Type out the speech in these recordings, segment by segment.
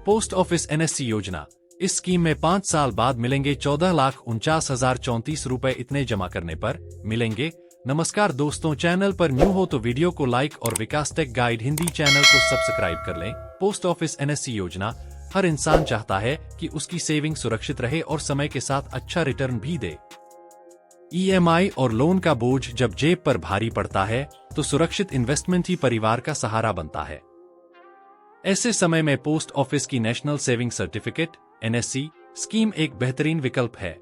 Post office NSC योजना। इस scheme में 5 साल बाद मिलेंगे 14,49,034 रुपए। इतने जमा करने पर मिलेंगे। नमस्कार दोस्तों, चैनल पर न्यू हो तो वीडियो को लाइक और विकास टेक गाइड हिंदी चैनल को सब्सक्राइब कर लें। पोस्ट ऑफिस एनएससी योजना। हर इंसान चाहता है कि उसकी सेविंग सुरक्षित रहे और समय के साथ अच्छा रिटर्न भी दे। ईएमआई और लोन का बोझ जब जेब पर भारी पड़ता है तो सुरक्षित इन्वेस्टमेंट ही परिवार का सहारा बनता है। ऐसे समय में पोस्ट ऑफिस की national saving certificate NSC scheme एक बेहतरीन विकल्प है।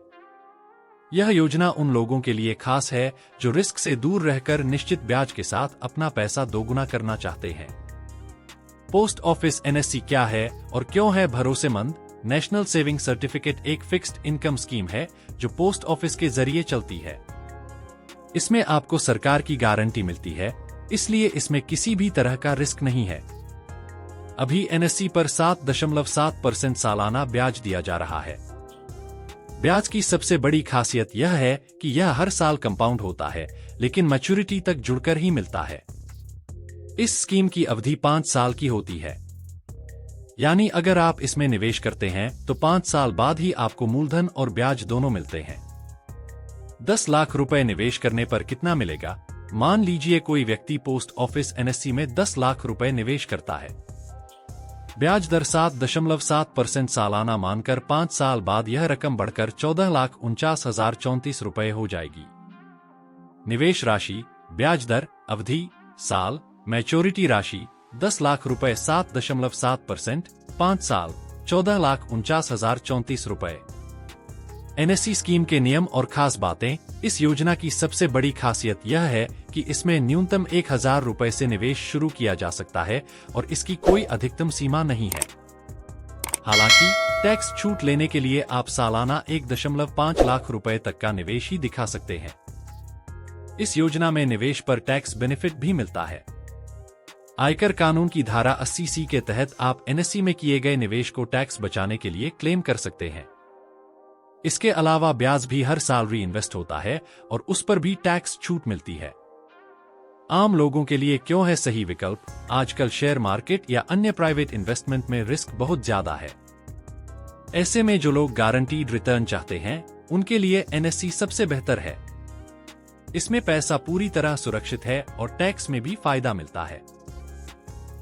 यह योजना उन लोगों के लिए खास है जो रिस्क से दूर रहकर निश्चित ब्याज के साथ अपना पैसा दोगुना करना चाहते हैं। पोस्ट ऑफिस एनएससी क्या है और क्यों है भरोसेमंद? नेशनल सेविंग सर्टिफिकेट एक फिक्स्ड इनकम स्कीम है जो पोस्ट ऑफिस के जरिए चलती है। इसमें आपको सरकार की गारंटी मिलती है, इसलिए इसमें किसी भी तरह का रिस्क नहीं है। अभी एनएससी पर 7.7% सालाना ब्याज दिया जा रहा है। ब्याज की सबसे बड़ी खासियत यह है कि यह हर साल कंपाउंड होता है, लेकिन मैच्योरिटी तक जुड़कर ही मिलता है। इस स्कीम की अवधि 5 साल की होती है, यानी अगर आप इसमें निवेश करते हैं तो 5 साल बाद ही आपको मूलधन और ब्याज दोनों मिलते हैं। 10 लाख रुपए निवेश करने पर कितना मिलेगा? मान लीजिए कोई व्यक्ति पोस्ट ऑफिस एनएससी में 10 लाख रुपए निवेश करता है। ब्याज दर 7.7% सालाना मानकर 5 साल बाद यह रकम बढ़कर 14,49,034 रुपए हो जाएगी। निवेश राशि, ब्याज दर, अवधि, साल, मैच्योरिटी राशि 10 लाख रुपए 7.7%, 5 साल 14,49,034 रुपए। एनएससी स्कीम के नियम और खास बातें। इस योजना की सबसे बड़ी खासियत यह है कि इसमें न्यूनतम 1,000 रुपए से निवेश शुरू किया जा सकता है और इसकी कोई अधिकतम सीमा नहीं है। हालांकि टैक्स छूट लेने के लिए आप सालाना 1.5 लाख रुपए तक का निवेश ही दिखा सकते हैं। इस योजना में निवेश पर टैक्स बेनिफिट भी मिलता है। आयकर कानून की धारा 80C के तहत आप एनएससी में किए गए निवेश को टैक्स बचाने के लिए क्लेम कर सकते हैं। इसके अलावा ब्याज भी हर साल री इन्वेस्ट होता है और उस पर भी टैक्स छूट मिलती है। आम लोगों के लिए क्यों है सही विकल्प? आजकल शेयर मार्केट या अन्य प्राइवेट इन्वेस्टमेंट में रिस्क बहुत ज्यादा है। ऐसे में जो लोग गारंटीड रिटर्न चाहते हैं उनके लिए एनएससी सबसे बेहतर है। इसमें पैसा पूरी तरह सुरक्षित है और टैक्स में भी फायदा मिलता है।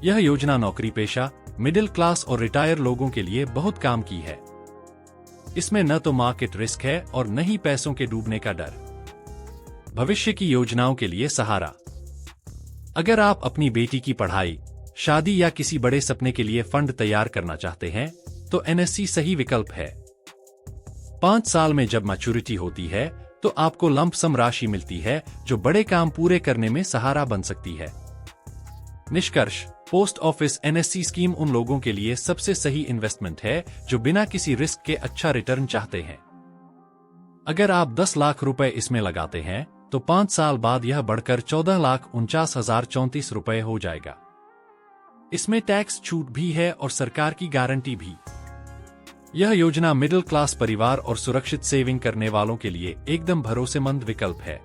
यह योजना नौकरी पेशा, मिडिल क्लास और रिटायर लोगों के लिए बहुत काम की है। इसमें न तो मार्केट रिस्क है और न ही पैसों के डूबने का डर। भविष्य की योजनाओं के लिए सहारा। अगर आप अपनी बेटी की पढ़ाई, शादी या किसी बड़े सपने के लिए फंड तैयार करना चाहते हैं तो एनएससी सही विकल्प है। 5 साल में जब मैच्योरिटी होती है तो आपको लंप सम राशि मिलती है जो बड़े काम पूरे करने में सहारा बन सकती है। निष्कर्ष, पोस्ट ऑफिस एनएससी स्कीम उन लोगों के लिए सबसे सही इन्वेस्टमेंट है जो बिना किसी रिस्क के अच्छा रिटर्न चाहते हैं। अगर आप 10 लाख रुपए इसमें लगाते हैं तो 5 साल बाद यह बढ़कर 14,49,034 रुपए हो जाएगा। इसमें टैक्स छूट भी है और सरकार की गारंटी भी। यह योजना मिडिल क्लास परिवार और सुरक्षित सेविंग करने वालों के लिए एकदम भरोसेमंद विकल्प है।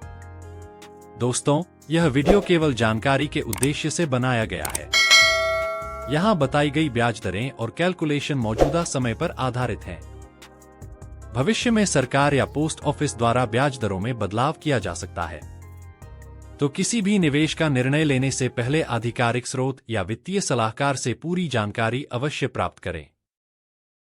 दोस्तों, यह वीडियो केवल जानकारी के उद्देश्य से बनाया गया है। यहाँ बताई गई ब्याज दरें और कैलकुलेशन मौजूदा समय पर आधारित हैं। भविष्य में सरकार या पोस्ट ऑफिस द्वारा ब्याज दरों में बदलाव किया जा सकता है। तो किसी भी निवेश का निर्णय लेने से पहले आधिकारिक स्रोत या वित्तीय सलाहकार से पूरी जानकारी अवश्य प्राप्त करें।